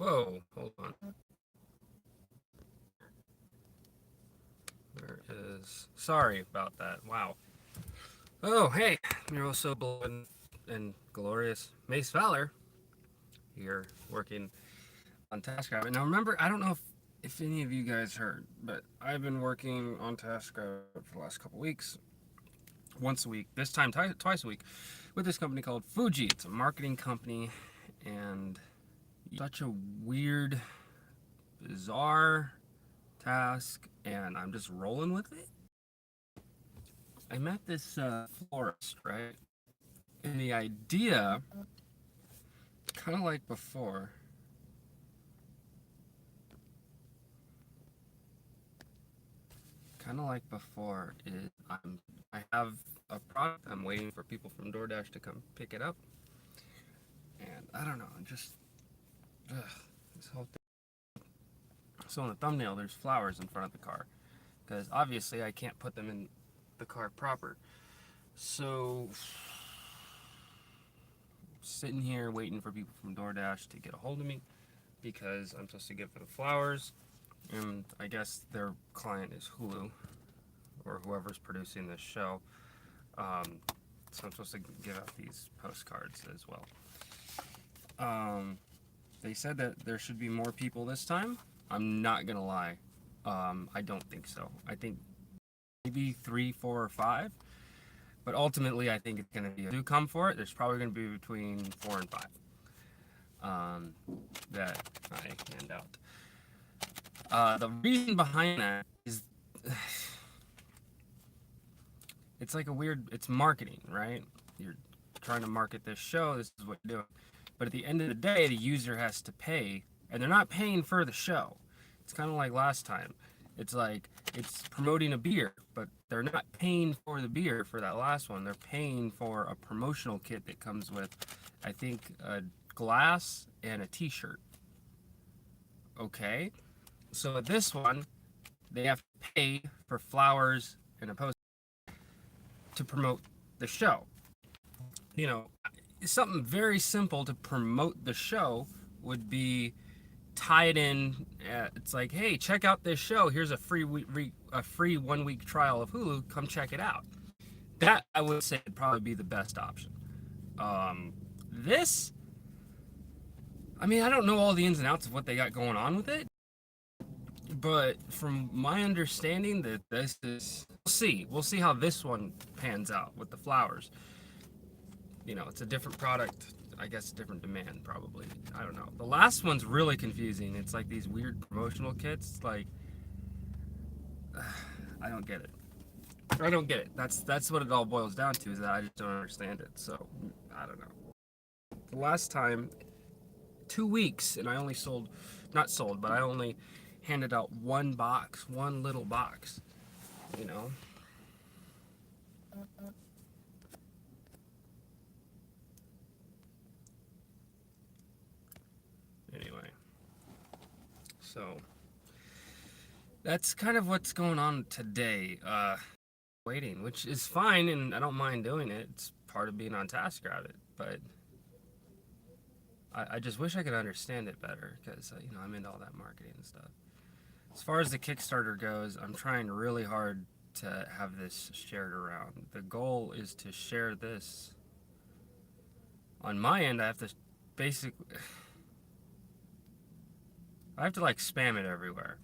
Whoa, hold on. There is. Sorry about that. Wow. Oh, hey, you're also beloved and glorious Mace Fowler. You're working on TaskRabbit. Now, remember, I don't know if any of you guys heard, but I've been working on TaskRabbit for the last couple weeks, once a week, this time twice a week, with this company called Fuji. It's a marketing company, and such a weird, bizarre task, and I'm just rolling with it. I met this florist, right? And the idea, kind of like before, is I have a product. I'm waiting for people from DoorDash to come pick it up, and I don't know, just this whole thing. So in the thumbnail, there's flowers in front of the car, because obviously I can't put them in the car proper. So sitting here waiting for people from DoorDash to get a hold of me, because I'm supposed to give them flowers, and I guess their client is Hulu or whoever's producing this show. So I'm supposed to give out these postcards as well. They said that there should be more people this time. I'm not gonna lie. I don't think so. I think maybe 3, 4, or 5. But ultimately, I think it's gonna be. Do come for it. There's probably gonna be between 4 and 5 that I hand out. The reason behind that is it's like a weird. It's marketing, right? You're trying to market this show. This is what you're doing. But at the end of the day, the user has to pay, and they're not paying for the show. It's kind of like last time. It's like it's promoting a beer, but they're not paying for the beer for that last one. They're paying for a promotional kit that comes with, I think, a glass and a t-shirt. Okay? So at this one, they have to pay for flowers and a post to promote the show. You know, something very simple to promote the show would be tie it in. It's like, hey, check out this show. Here's a free 1 week trial of Hulu. Come check it out. That I would say would probably be the best option. This, I mean, I don't know all the ins and outs of what they got going on with it, but from my understanding, that this is, we'll see how this one pans out with the flowers. You know, it's a different product. I guess different demand, probably. I don't know. The last one's really confusing. It's like these weird promotional kits. Like, I don't get it. I don't get it. That's what it all boils down to, is that I just don't understand it. So, I don't know. The last time, 2 weeks, and I only not sold, but I only handed out one little box, you know? Anyway, so that's kind of what's going on today. Waiting, which is fine, and I don't mind doing it. It's part of being on TaskRabbit, but I just wish I could understand it better, because you know, I'm into all that marketing and stuff. As far as the Kickstarter goes, I'm trying really hard to have this shared around. The goal is to share this. On my end, I have to basically, I have to like spam it everywhere.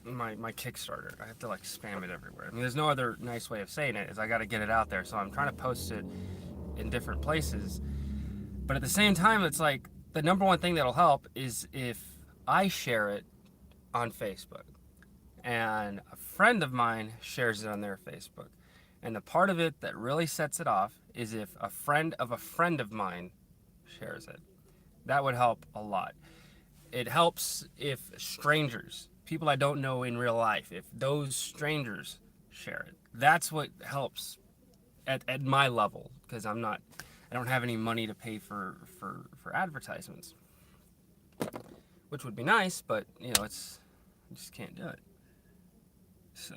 My Kickstarter, I have to like spam it everywhere. I mean, there's no other nice way of saying it, is I got to get it out there. So I'm trying to post it in different places. But at the same time, it's like the number one thing that'll help is if I share it on Facebook, and a friend of mine shares it on their Facebook. And the part of it that really sets it off is if a friend of mine shares it. That would help a lot. It helps if strangers, people I don't know in real life, if those strangers share it. That's what helps at my level, because I don't have any money to pay for advertisements, which would be nice, but you know, I just can't do it. So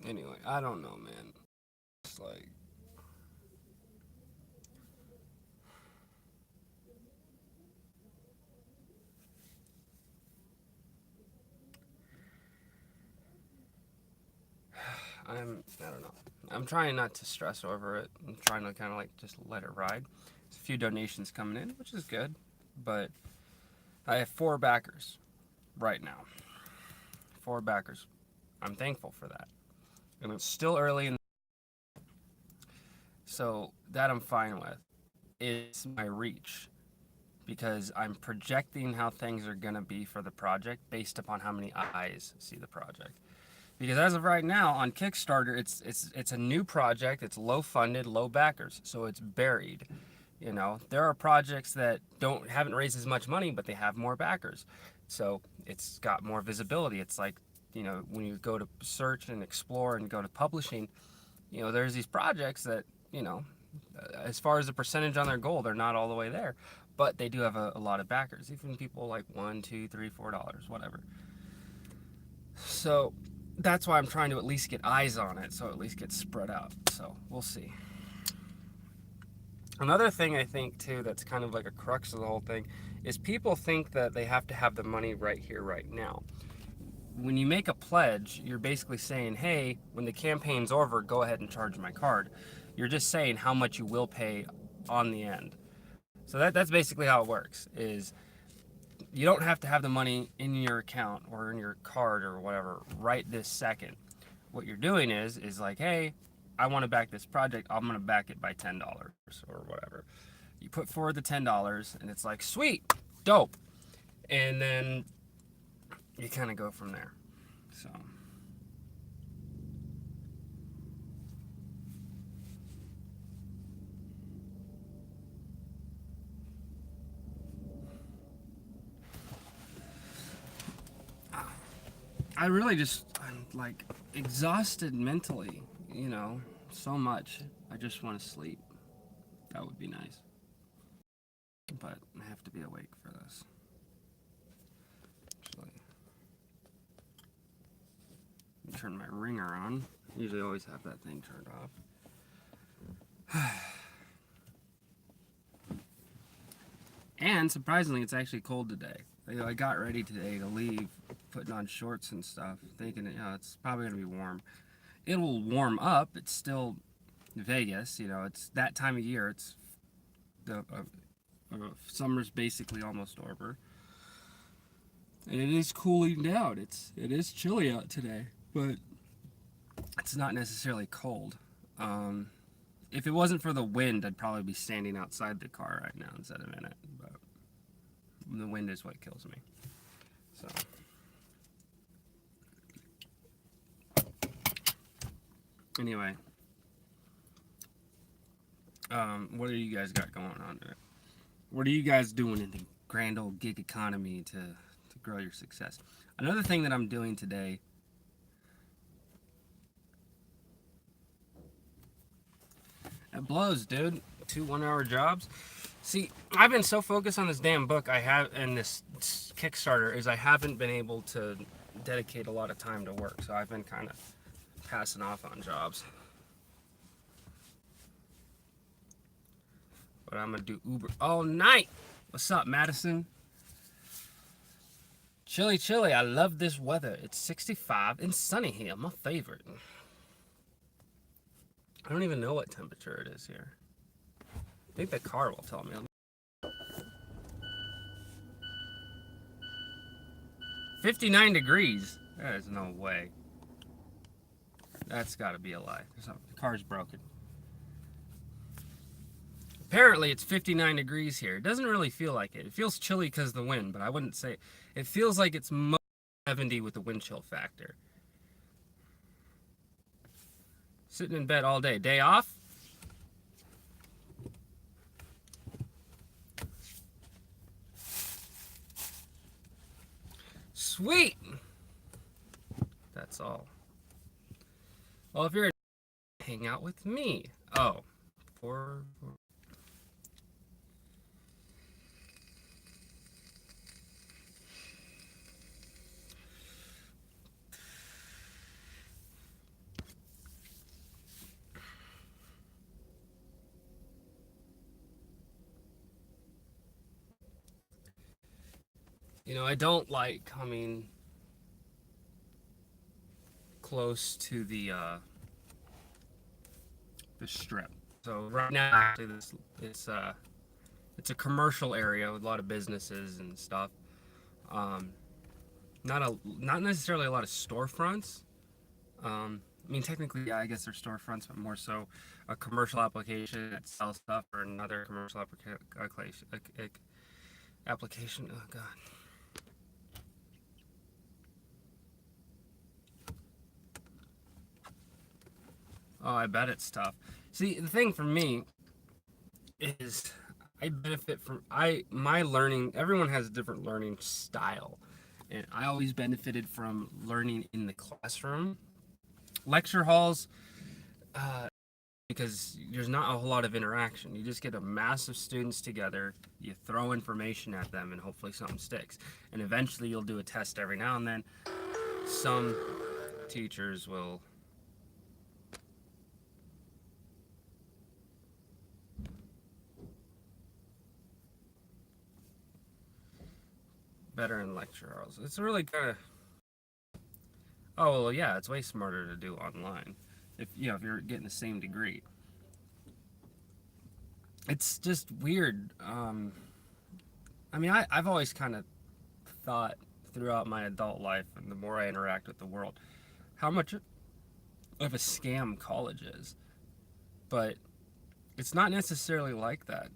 Anyway, I don't know, man. It's like, I don't know. I'm trying not to stress over it. I'm trying to kind of like just let it ride. There's a few donations coming in, which is good, but I have 4 backers right now. 4 backers. I'm thankful for that. And it's still early in, so that I'm fine with. It's my reach because I'm projecting how things are going to be for the project based upon how many eyes see the project. Because as of right now on Kickstarter, it's a new project. It's low funded, low backers, so it's buried. You know, there are projects that haven't raised as much money, but they have more backers, so it's got more visibility. It's like, you know, when you go to search and explore and go to publishing, you know, there's these projects that, you know, as far as the percentage on their goal, they're not all the way there, but they do have a lot of backers. Even people like $1, $2, $3, $4, whatever. So that's why I'm trying to at least get eyes on it, so at least get spread out. So we'll see. Another thing I think too that's kind of like a crux of the whole thing is people think that they have to have the money right here, right now. When you make a pledge, you're basically saying, hey, when the campaign's over, go ahead and charge my card. You're just saying how much you will pay on the end. So that's basically how it works, is you don't have to have the money in your account or in your card or whatever right this second. What you're doing is like, hey, I want to back this project. I'm going to back it by $10 or whatever. You put forward the $10 and it's like, sweet, dope. And then you kind of go from there. So I really I'm like exhausted mentally, you know, so much. I just want to sleep. That would be nice. But I have to be awake for this. Actually, turn my ringer on. Usually always have that thing turned off. And surprisingly, it's actually cold today. You know, I got ready today to leave, putting on shorts and stuff, thinking, you know, it's probably gonna be warm. It'll warm up. It's still Vegas, you know. It's that time of year. It's the summer's basically almost over, and it is cooling down. It is chilly out today, but it's not necessarily cold. If it wasn't for the wind, I'd probably be standing outside the car right now instead of in it. But the wind is what kills me. So. Anyway, what do you guys got going on there? What are you guys doing in the grand old gig economy to grow your success? Another thing that I'm doing today. It blows, dude. 2 1-hour jobs. See, I've been so focused on this damn book I have and this Kickstarter is I haven't been able to dedicate a lot of time to work. So I've been kind of passing off on jobs. But I'm gonna do Uber all night. What's up, Madison? Chilly, chilly. I love this weather. It's 65 and sunny here. My favorite. I don't even know what temperature it is here. I think the car will tell me. 59 degrees. There is no way. That's got to be a lie. The car's broken. Apparently it's 59 degrees here. It doesn't really feel like it. It feels chilly because of the wind, but I wouldn't say... It feels like it's 70 with the wind chill factor. Sitting in bed all day. Day off? Sweet! That's all. Well, if you're hang out with me. Oh. Four... I don't like coming close to the strip. So right now, actually, this it's a commercial area with a lot of businesses and stuff. Um, not necessarily a lot of storefronts. I mean, technically, yeah, I guess they're storefronts, but more so a commercial application that sells stuff or another commercial application. Oh God. Oh, I bet it's tough. See, the thing for me is I benefit from my learning. Everyone has a different learning style, and I always benefited from learning in the classroom. Lecture halls, because there's not a whole lot of interaction. You just get a mass of students together, you throw information at them, and hopefully something sticks. And eventually, you'll do a test every now and then. Some teachers will better in lecture halls. It's really kind of, oh well, yeah, it's way smarter to do online if you're getting the same degree. It's just weird. I mean, I've always kind of thought throughout my adult life, and the more I interact with the world, how much of a scam college is. But it's not necessarily like that.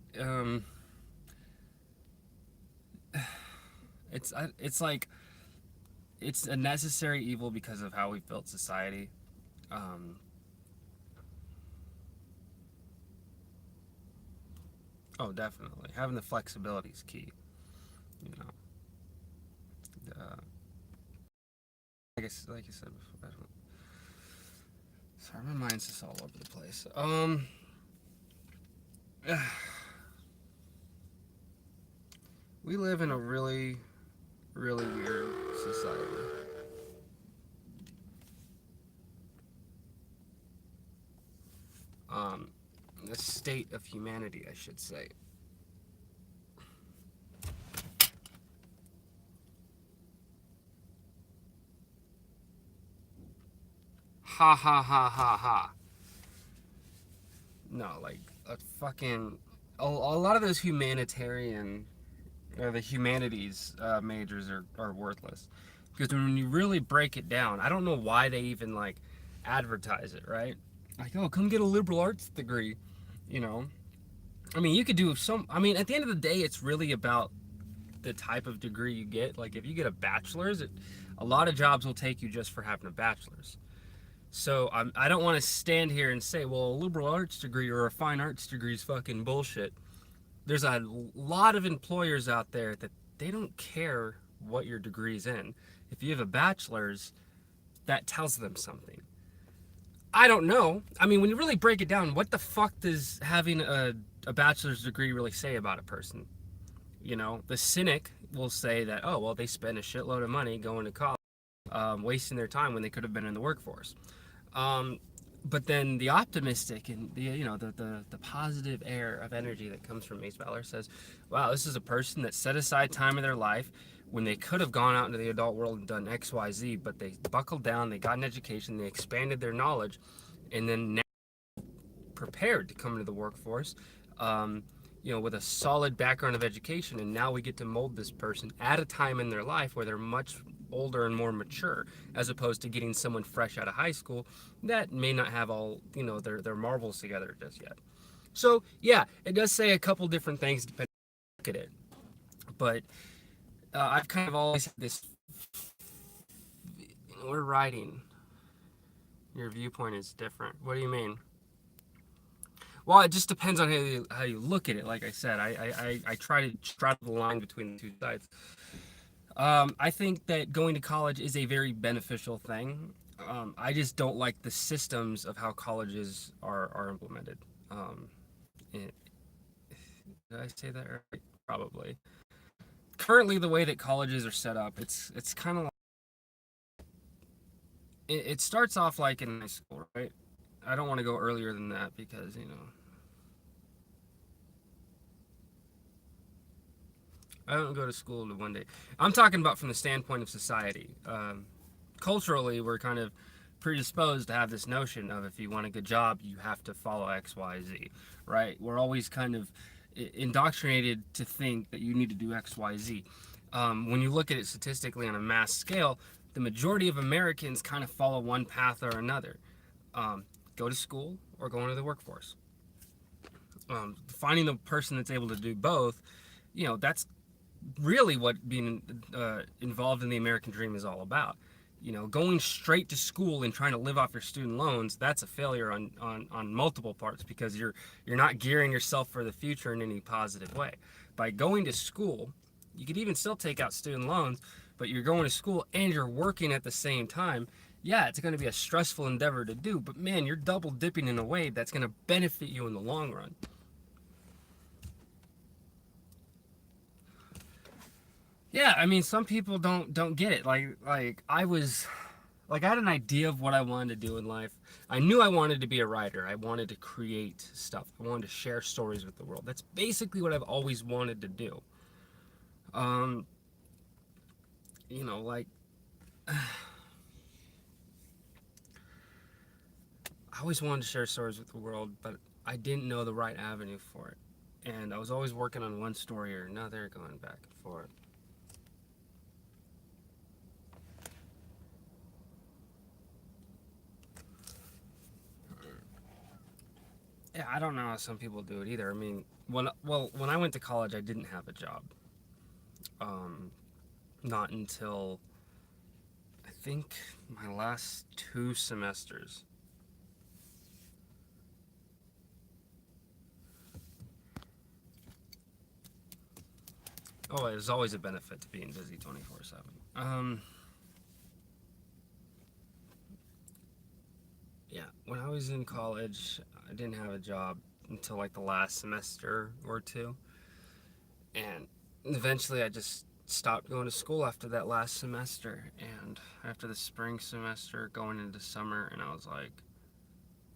It's like it's a necessary evil because of how we've built society. Um, oh, definitely having the flexibility is key. You know, I guess like you said before. Sorry, my mind's just all over the place. We live in a really, really weird society. Um, the state of humanity, I should say. Ha ha ha ha ha. No, like a fucking a lot of those humanitarian or the humanities majors are worthless because when you really break it down, I don't know why they even like advertise it, right? Like, oh, come get a liberal arts degree, you know. I mean, you could do some. I mean, at the end of the day, it's really about the type of degree you get. Like, if you get a bachelor's, a lot of jobs will take you just for having a bachelor's. So I don't want to stand here and say, well, a liberal arts degree or a fine arts degree is fucking bullshit. There's a lot of employers out there that they don't care what your degree's in. If you have a bachelor's, that tells them something. I don't know. I mean, when you really break it down, what the fuck does having a bachelor's degree really say about a person? You know, the cynic will say that, oh, well, they spend a shitload of money going to college, wasting their time when they could have been in the workforce. Um, but then the optimistic and the positive air of energy that comes from Mace Valor says, wow, this is a person that set aside time of their life when they could have gone out into the adult world and done XYZ, but they buckled down, they got an education, they expanded their knowledge, and then now prepared to come into the workforce, with a solid background of education. And now we get to mold this person at a time in their life where they're much older and more mature, as opposed to getting someone fresh out of high school that may not have all, their marbles together just yet. So, yeah, it does say a couple different things depending on how you look at it. But I've kind of always had this, we're writing. Your viewpoint is different. What do you mean? Well, it just depends on how you look at it. Like I said, I try to straddle the line between the two sides. I think that going to college is a very beneficial thing. I just don't like the systems of how colleges are implemented. Did I say that right? Probably. Currently, the way that colleges are set up, it's kind of like it starts off like in high school, right? I don't want to go earlier than that because I don't go to school to one day. I'm talking about from the standpoint of society. Culturally, we're kind of predisposed to have this notion of if you want a good job, you have to follow X, Y, Z, right? We're always kind of indoctrinated to think that you need to do X, Y, Z. When you look at it statistically on a mass scale, the majority of Americans kind of follow one path or another. Go to school or go into the workforce. Finding the person that's able to do both, that's really what being involved in the American dream is all about. Going straight to school and trying to live off your student loans, that's a failure on multiple parts, because you're not gearing yourself for the future in any positive way. By going to school, you could even still take out student loans, but you're going to school and you're working at the same time. Yeah, it's going to be a stressful endeavor to do, but man, you're double dipping in a way that's going to benefit you in the long run. Yeah, I mean, some people don't get it. Like I was, like I had an idea of what I wanted to do in life. I knew I wanted to be a writer. I wanted to create stuff. I wanted to share stories with the world. That's basically what I've always wanted to do. Um, like I always wanted to share stories with the world, but I didn't know the right avenue for it. And I was always working on one story or another, going back and forth. Yeah, I don't know how some people do it either. I mean, when I went to college, I didn't have a job. Not until I think my last 2 semesters. Oh, there's always a benefit to being busy 24/7. Yeah, when I was in college, I didn't have a job until like the last semester or two, and eventually I just stopped going to school after that last semester, and after the spring semester going into summer, and I was like,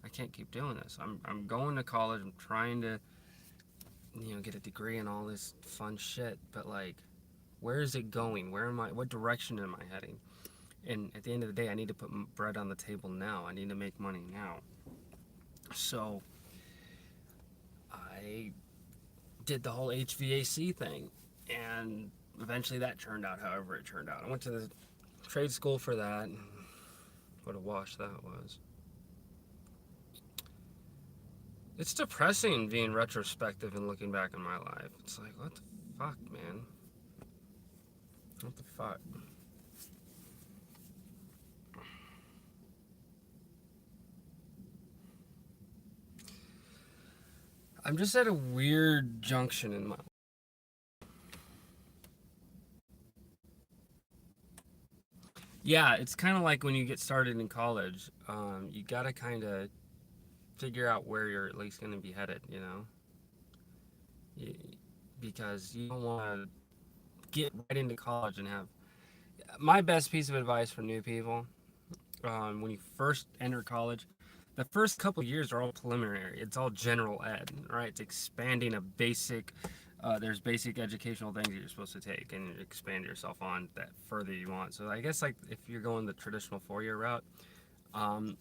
I can't keep doing this. I'm going to college. I'm trying to get a degree and all this fun shit, but like, where is it going? What direction am I heading? And at the end of the day, I need to put bread on the table now. I need to make money now. So I did the whole HVAC thing, and eventually that turned out however it turned out. I went to the trade school for that. What a wash that was. It's depressing being retrospective and looking back on my life. It's like, what the fuck, man? What the fuck? I'm just at a weird junction in my life. Yeah, it's kind of like when you get started in college. You gotta kind of figure out where you're at least going to be headed, Y- because you don't want to get right into college and have. My best piece of advice for new people, when you first enter college, the first couple of years are all preliminary. It's all general ed, right? It's expanding a basic. There's basic educational things that you're supposed to take and expand yourself on that further you want. So I guess like if you're going the traditional 4-year route, um,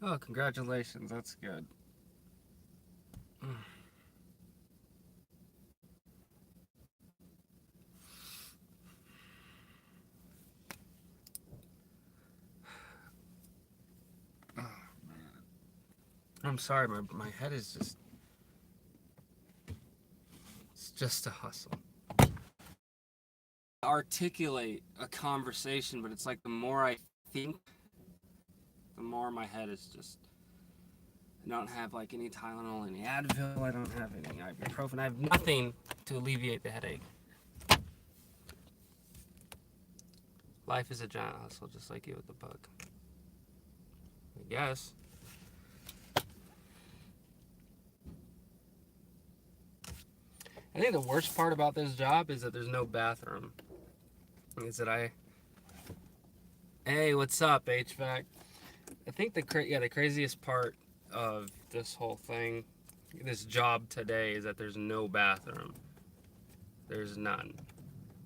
oh, congratulations, that's good. Oh, man. I'm sorry, my head is just, it's just a hustle. Articulate a conversation, but it's like the more I think, the more my head is just. I don't have like any Tylenol, any Advil. I don't have any ibuprofen. I have nothing to alleviate the headache. Life is a giant hustle, just like you with the book. I guess. I think the worst part about this job is that there's no bathroom. Is that Hey, what's up, HVAC? I think the craziest part of this whole thing, this job today, is that there's no bathroom. There's none.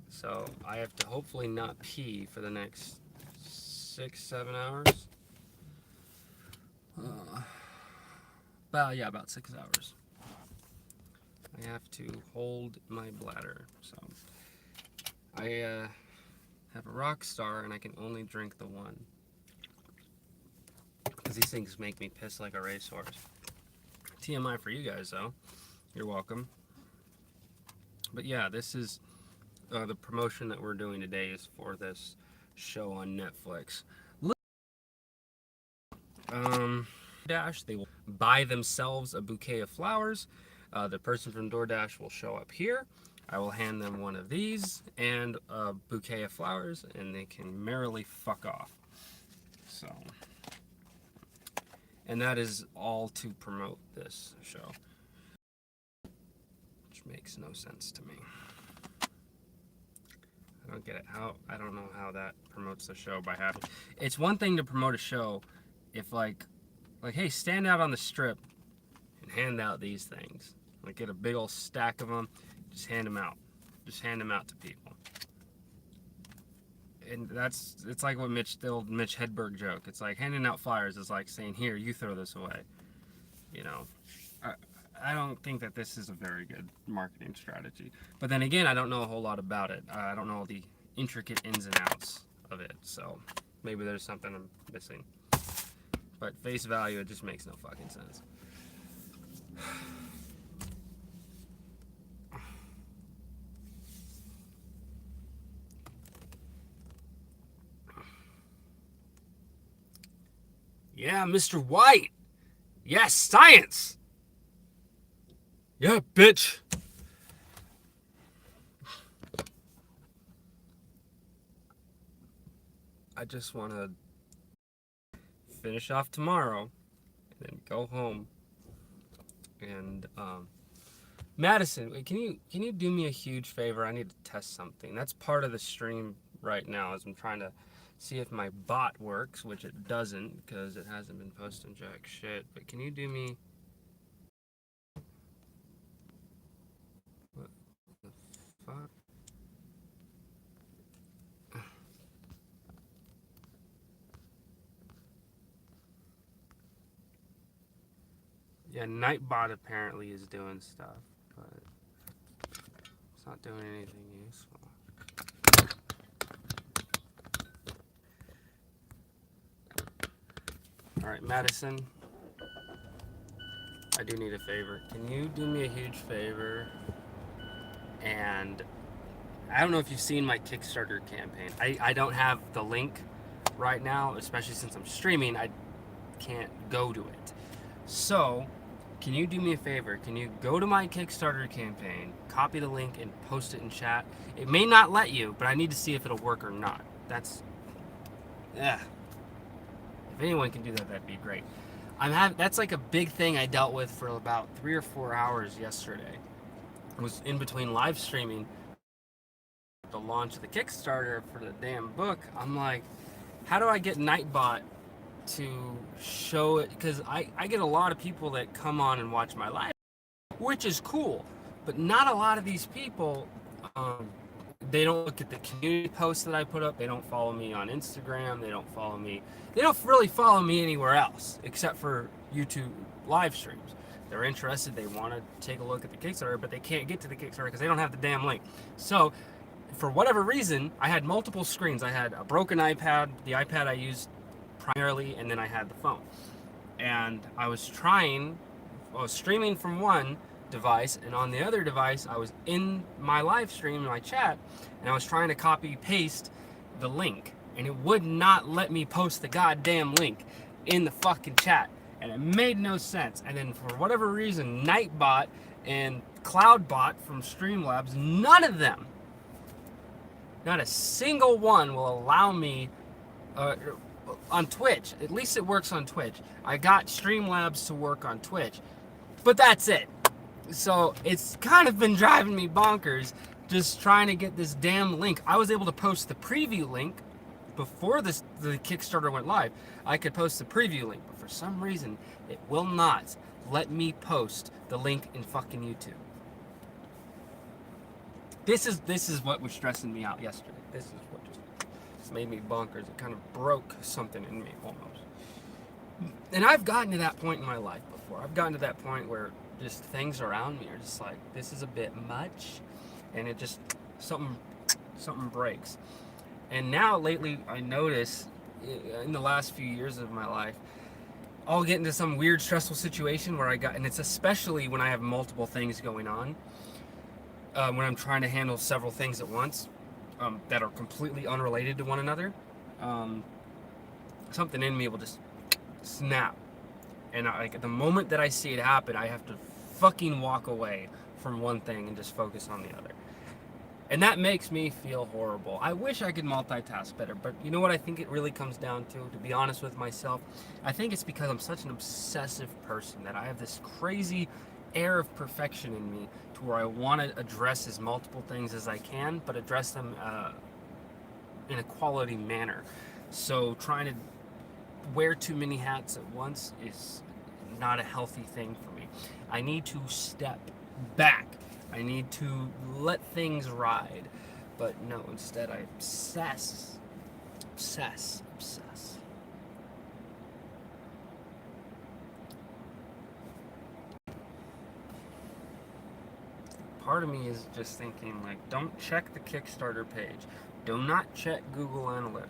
So I have to hopefully not pee for the next 6-7 hours. About 6 hours. I have to hold my bladder. So I have a Rockstar and I can only drink the one. Because these things make me piss like a racehorse. TMI for you guys though. You're welcome. But yeah, this is the promotion that we're doing today is for this show on Netflix. Dash, they will buy themselves a bouquet of flowers. The person from DoorDash will show up here. I will hand them one of these and a bouquet of flowers, and they can merrily fuck off. So, and that is all to promote this show, which makes no sense to me. I don't get it. I don't know how that promotes the show by having. It's one thing to promote a show if like, hey, stand out on the strip and hand out these things. Like, get a big old stack of them, just hand them out. Just hand them out to people. And it's like what the old Mitch Hedberg joke. It's like handing out flyers is like saying, here, you throw this away. You know, I don't think that this is a very good marketing strategy. But then again, I don't know a whole lot about it. I don't know all the intricate ins and outs of it. So maybe there's something I'm missing. But face value, it just makes no fucking sense. Yeah, Mr. White. Yes, science. Yeah, bitch. I just want to finish off tomorrow and then go home. And Madison, wait, can you do me a huge favor? I need to test something. That's part of the stream right now, as I'm trying to see if my bot works, which it doesn't because it hasn't been posting jack shit. But can you do me? What the fuck? Yeah, Nightbot apparently is doing stuff, but it's not doing anything useful. Alright, Madison, I do need a favor. Can you do me a huge favor? And I don't know if you've seen my Kickstarter campaign. I don't have the link right now, especially since I'm streaming. I can't go to it. So, can you do me a favor? Can you go to my Kickstarter campaign, copy the link, and post it in chat? It may not let you, but I need to see if it'll work or not. If anyone can do that, that'd be great. That's like a big thing I dealt with for about 3 or 4 hours yesterday. It was in between live streaming the launch of the Kickstarter for the damn book. I'm like, how do I get Nightbot to show it? Because I get a lot of people that come on and watch my live, which is cool, but not a lot of these people, they don't look at the community posts that I put up. They don't follow me on Instagram. They don't really follow me anywhere else except for YouTube live streams. They're interested, they want to take a look at the Kickstarter, but they can't get to the Kickstarter because they don't have the damn link. So for whatever reason, I had multiple screens. I had a broken iPad, the iPad I used primarily, and then I had the phone. And I was streaming from one device, and on the other device, I was in my live stream, my chat, and I was trying to copy paste the link, and it would not let me post the goddamn link in the fucking chat, and it made no sense. And then for whatever reason, Nightbot and Cloudbot from Streamlabs, none of them, not a single one, will allow me on Twitch. At least it works on Twitch. I got Streamlabs to work on Twitch, but that's it. So it's kind of been driving me bonkers just trying to get this damn link. I was able to post the preview link before the Kickstarter went live, I could post the preview link, but for some reason, it will not let me post the link in fucking YouTube. This is what was stressing me out yesterday. This is what just made me bonkers. It kind of broke something in me almost. And I've gotten to that point in my life before. I've gotten to that point where just things around me are just like, this is a bit much, and it just something breaks. And now lately, I notice in the last few years of my life, I'll get into some weird stressful situation where and it's especially when I have multiple things going on, when I'm trying to handle several things at once, that are completely unrelated to one another. Something in me will just snap, and like the moment that I see it happen, I have to fucking walk away from one thing and just focus on the other. And that makes me feel horrible. I wish I could multitask better, but you know what I think it really comes down to be honest with myself? I think it's because I'm such an obsessive person that I have this crazy air of perfection in me to where I want to address as multiple things as I can, but address them in a quality manner. So trying to wear too many hats at once is not a healthy thing for me. I need to step back. I need to let things ride. But no, instead I obsess. Part of me is just thinking, like, don't check the Kickstarter page. Do not check Google Analytics.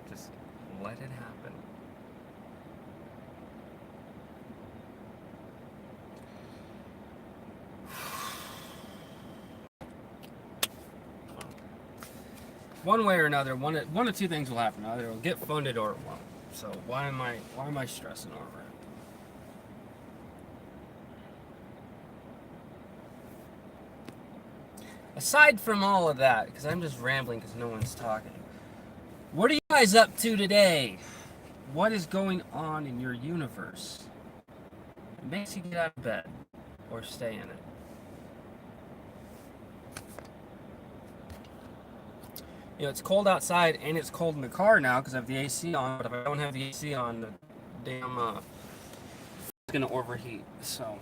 Just let it happen. One way or another, one of two things will happen. Either it'll get funded or it won't. So why am I stressing over it? Aside from all of that, because I'm just rambling because no one's talking, what are you guys up to today? What is going on in your universe? It makes you get out of bed or stay in it. You know, it's cold outside and it's cold in the car now because I have the AC on, but if I don't have the AC on, the damn it's gonna overheat. So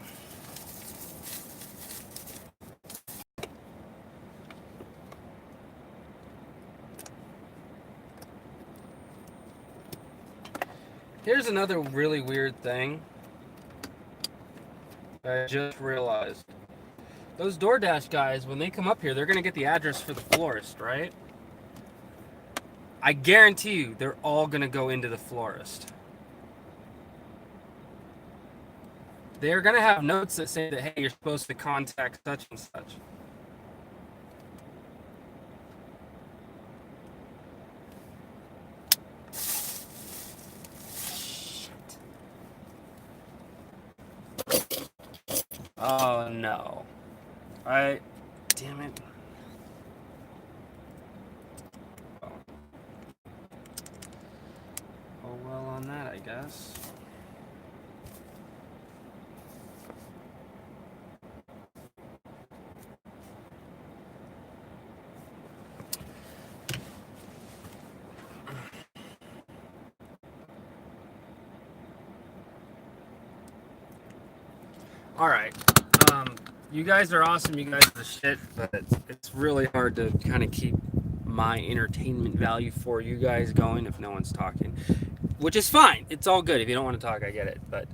here's another really weird thing I just realized. Those DoorDash guys, when they come up here, they're gonna get the address for the florist, right? I guarantee you, they're all gonna go into the florist. They're gonna have notes that say that, hey, you're supposed to contact such and such. Shit. Oh no. Damn it. Oh well on that, I guess. All right. You guys are awesome. You guys are the shit, but it's really hard to kind of keep my entertainment value for you guys going if no one's talking, which is fine. It's all good. If you don't want to talk, I get it. But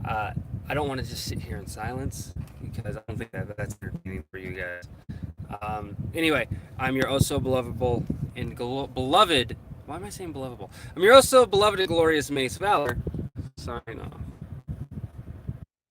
I don't want to just sit here in silence because I don't think that's entertaining for you guys. Anyway, I'm your oh so belovable and beloved. Why am I saying belovable? I'm your oh so beloved and glorious Mace Valor. Sign off.